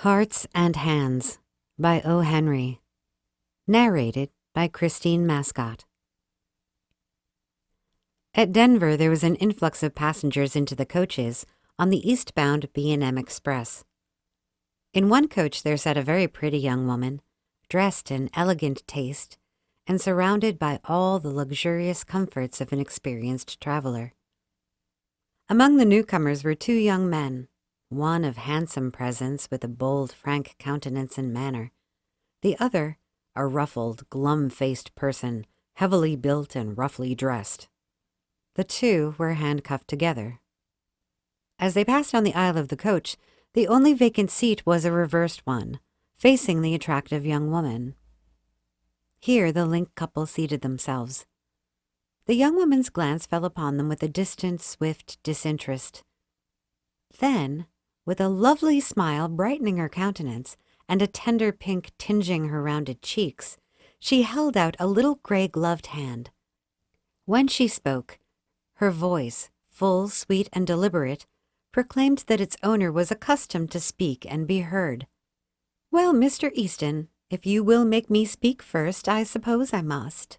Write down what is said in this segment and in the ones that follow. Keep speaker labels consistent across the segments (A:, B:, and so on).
A: Hearts and Hands by O. Henry. Narrated by Christine Mascott. At Denver, there was an influx of passengers into the coaches on the eastbound B&M Express. In one coach there sat a very pretty young woman, dressed in elegant taste and surrounded by all the luxurious comforts of an experienced traveler. Among the newcomers were two young men, one of handsome presence with a bold, frank countenance and manner, the other a ruffled, glum-faced person, heavily built and roughly dressed. The two were handcuffed together. As they passed down the aisle of the coach, the only vacant seat was a reversed one, facing the attractive young woman. Here the linked couple seated themselves. The young woman's glance fell upon them with a distant, swift disinterest. Then, with a lovely smile brightening her countenance and a tender pink tinging her rounded cheeks, she held out a little gray-gloved hand. When she spoke, her voice, full, sweet, and deliberate, proclaimed that its owner was accustomed to speak and be heard. "Well, Mr. Easton, if you will make me speak first, I suppose I must.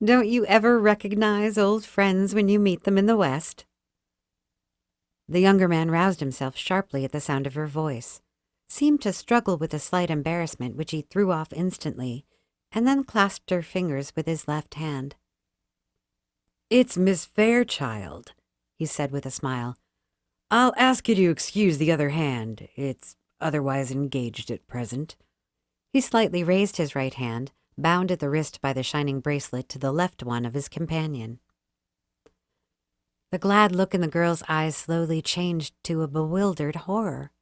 A: Don't you ever recognize old friends when you meet them in the West?" The younger man roused himself sharply at the sound of her voice, seemed to struggle with a slight embarrassment which he threw off instantly, and then clasped her fingers with his left hand. "It's Miss Fairchild," he said with a smile. "I'll ask you to excuse the other hand. It's otherwise engaged at present." He slightly raised his right hand, bound at the wrist by the shining bracelet, to the left one of his companion. The glad look in the girl's eyes slowly changed to a bewildered horror.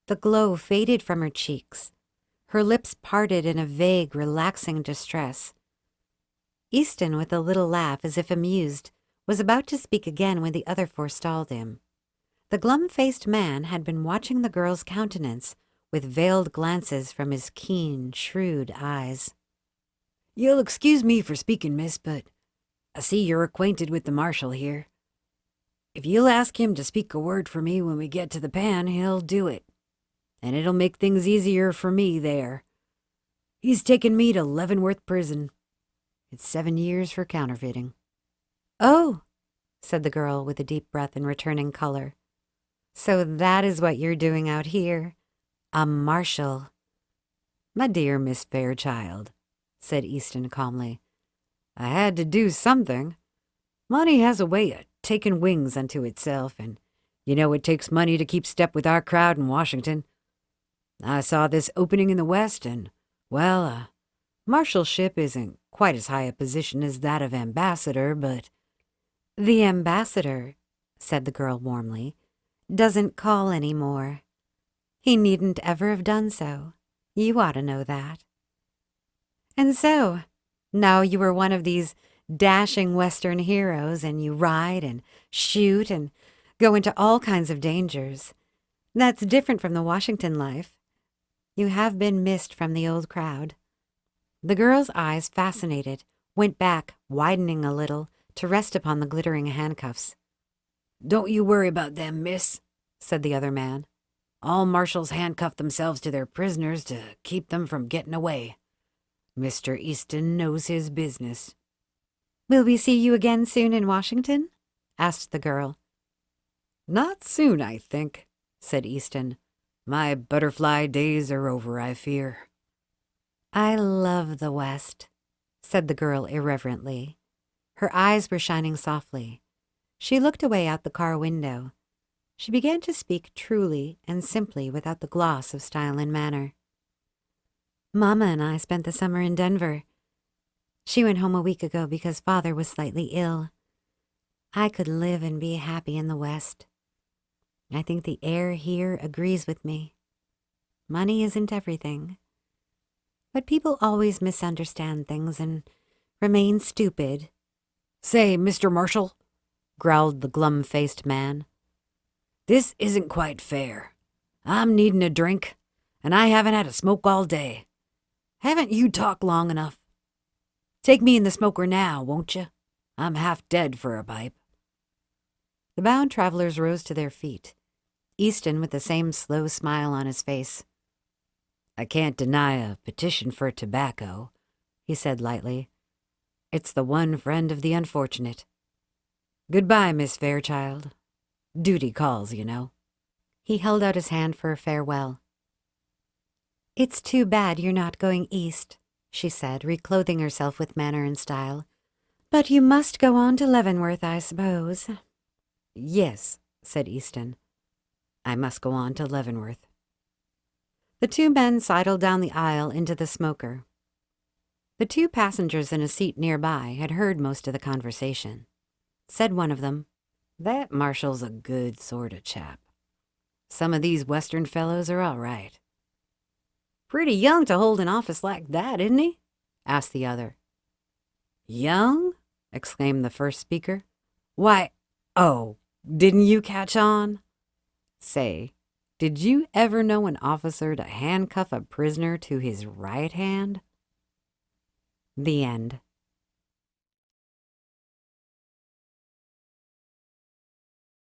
A: The glow faded from her cheeks. Her lips parted in a vague, relaxing distress. Easton, with a little laugh as if amused, was about to speak again when the other forestalled him. The glum-faced man had been watching the girl's countenance with veiled glances from his keen, shrewd eyes. "You'll excuse me for speaking, miss, but I see you're acquainted with the marshal here. If you'll ask him to speak a word for me when we get to the pan, he'll do it. And it'll make things easier for me there. He's taken me to Leavenworth Prison. It's 7 years for counterfeiting." "Oh," said the girl with a deep breath and returning color. "So that is what you're doing out here. A marshal." "My dear Miss Fairchild," said Easton calmly, "I had to do something. Money has a way of taking wings unto itself, and you know it takes money to keep step with our crowd in Washington. I saw this opening in the West, and, well, a marshalship isn't quite as high a position as that of ambassador, but—" "The ambassador," said the girl warmly, "doesn't call any more. He needn't ever have done so. You ought to know that. And so, now you are one of these dashing Western heroes, and you ride and shoot and go into all kinds of dangers. That's different from the Washington life. You have been missed from the old crowd." The girl's eyes, fascinated, went back, widening a little, to rest upon the glittering handcuffs. "Don't you worry about them, miss," said the other man. "All marshals handcuff themselves to their prisoners to keep them from getting away. Mr. Easton knows his business." "Will we see you again soon in Washington?" asked the girl. "Not soon, I think," said Easton. "My butterfly days are over, I fear." "I love the West," said the girl irreverently. Her eyes were shining softly. She looked away out the car window. She began to speak truly and simply without the gloss of style and manner. "Mama and I spent the summer in Denver. She went home a week ago because Father was slightly ill. I could live and be happy in the West. I think the air here agrees with me. Money isn't everything. But people always misunderstand things and remain stupid." "Say, Mr. Marshal," growled the glum-faced man, "this isn't quite fair. I'm needing a drink, and I haven't had a smoke all day. Haven't you talked long enough? Take me in the smoker now, won't you? I'm half dead for a pipe." The bound travelers rose to their feet. Easton with the same slow smile on his face. "I can't deny a petition for tobacco," he said lightly. "It's the one friend of the unfortunate. Goodbye, Miss Fairchild. Duty calls, you know." He held out his hand for a farewell. "It's too bad you're not going east," she said, reclothing herself with manner and style. "But you must go on to Leavenworth, I suppose." "Yes," said Easton. "I must go on to Leavenworth." The two men sidled down the aisle into the smoker. The two passengers in a seat nearby had heard most of the conversation. Said one of them, "That Marshall's a good sort of chap. Some of these Western fellows are all right." "Pretty young to hold an office like that, isn't he?" asked the other. "Young?" exclaimed the first speaker. "Why, oh, didn't you catch on? Say, did you ever know an officer to handcuff a prisoner to his right hand?" The end.